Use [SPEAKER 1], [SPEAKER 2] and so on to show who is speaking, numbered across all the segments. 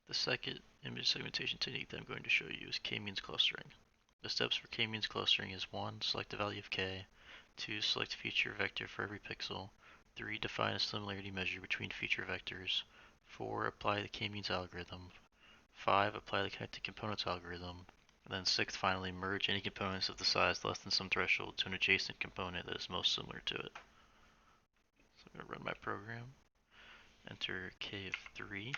[SPEAKER 1] The second image segmentation technique that I'm going to show you is k-means clustering. The steps for k-means clustering is 1. Select the value of k. 2. Select a feature vector for every pixel. 3. Define a similarity measure between feature vectors. 4. Apply the k-means algorithm. 5. Apply the connected components algorithm. And then 6. Finally, merge any components of the size less than some threshold to an adjacent component that is most similar to it. So I'm going to run my program. Enter k of 3.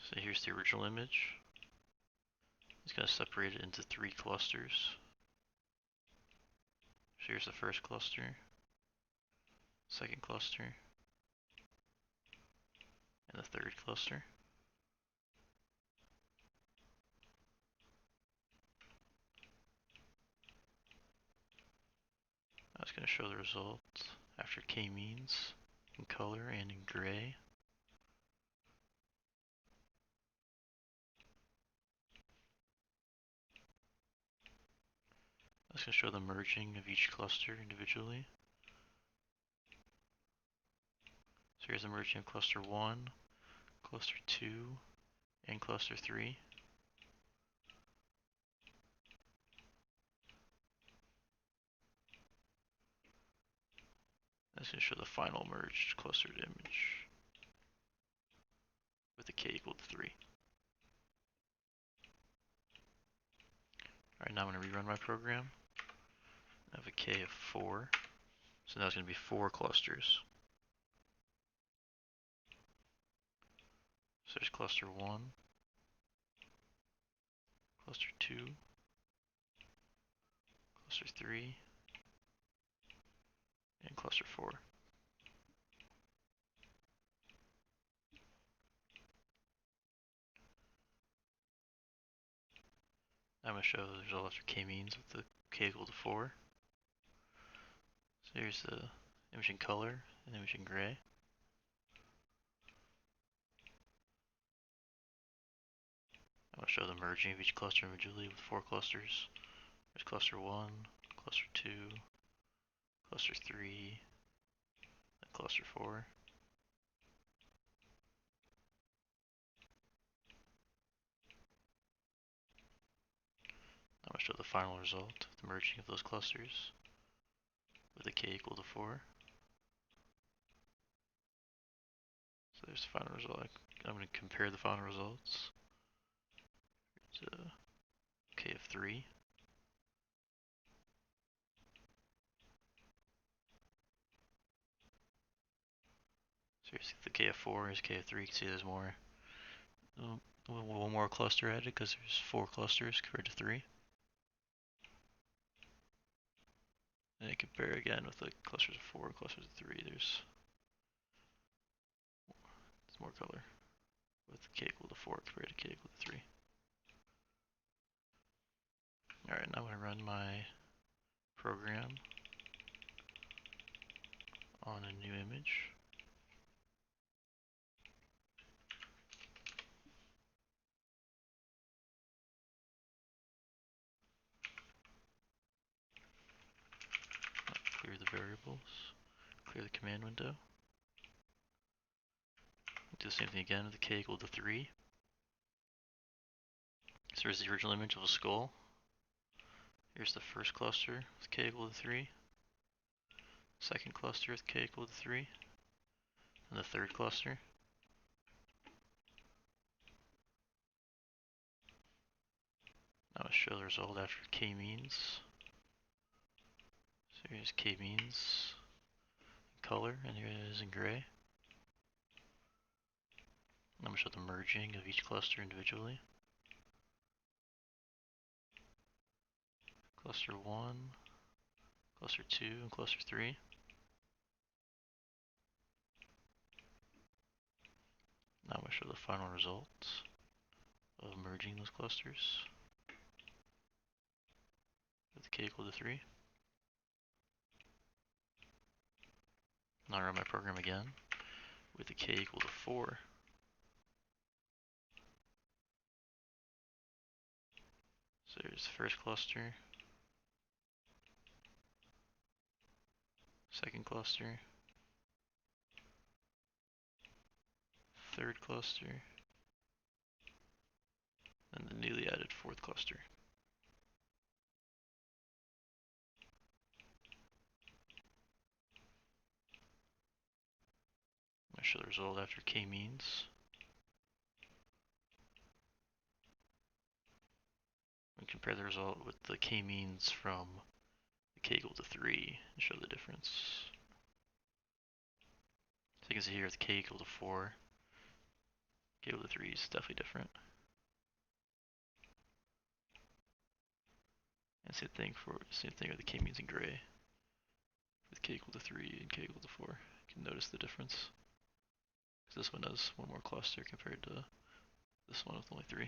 [SPEAKER 1] So here's the original image. It's going to separate it into 3 clusters. So here's the first cluster, second cluster, and the third cluster. I was going to show the results after k-means in color and in gray. I was going to show the merging of each cluster individually. So here's the merging of cluster 1, cluster 2, and cluster 3. I was going to show the final merged clustered image with a k equal to 3. Alright, now I'm going to rerun my program. I have a k of 4. So now it's going to be 4 clusters. So there's cluster 1, cluster 2, cluster 3, and cluster 4. I'm going to show the result after k-means with the k equal to 4. So here's the image in color and image in gray. I'm going to show the merging of each cluster individually with 4 clusters. There's cluster 1, cluster 2, cluster 3, and cluster 4. I'm going to show the final result, the merging of those clusters with a k equal to 4. So there's the final result. I'm going to compare the final results. It's a k of 3. So here's the k of 4, here's k of 3. You can see there's more. One more cluster added because there's 4 clusters compared to 3. And you compare again with the clusters of 4 and clusters of 3. There's more color with k equal to 4 compared to k equal to 3. Alright, now I'm going to run my program on a new image. Clear the variables, clear the command window. Do the same thing again with the k equal to 3. So here's the original image of a skull. Here's the first cluster with k equal to 3. Second cluster with k equal to 3. And the third cluster. Now I'll show the result after k-means. So here's k-means in color, and here it is in gray. I'm going to show the merging of each cluster individually. Cluster 1, cluster 2, and cluster 3. Now I'm going to show the final results of merging those clusters with k equal to 3. Now I run my program again with the k equal to 4. So there's the first cluster, second cluster, third cluster, and the newly added fourth cluster. I'll show the result after k-means. And compare the result with the k-means from the k equal to 3 and show the difference. So you can see here with k equal to 4, k equal to 3 is definitely different. And same thing with the k-means in gray. With k equal to 3 and k equal to 4, you can notice the difference. Because this one has one more cluster compared to this one with only 3.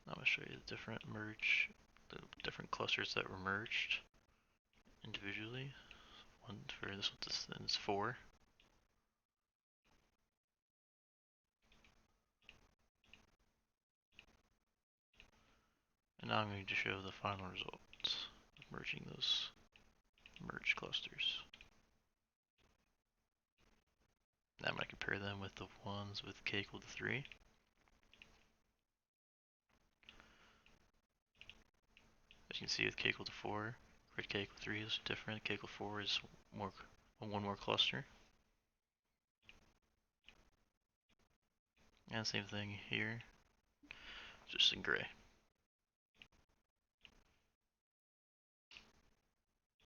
[SPEAKER 1] Now I'm going to show you the different clusters that were merged individually. One for this one is 4. And now I'm going to show the final results of merging those merged clusters. Now I'm going to compare them with the ones with k equal to 3. As you can see with k equal to 4, with k equal to 3 is different. K equal to 4 is one more cluster. And same thing here, just in gray.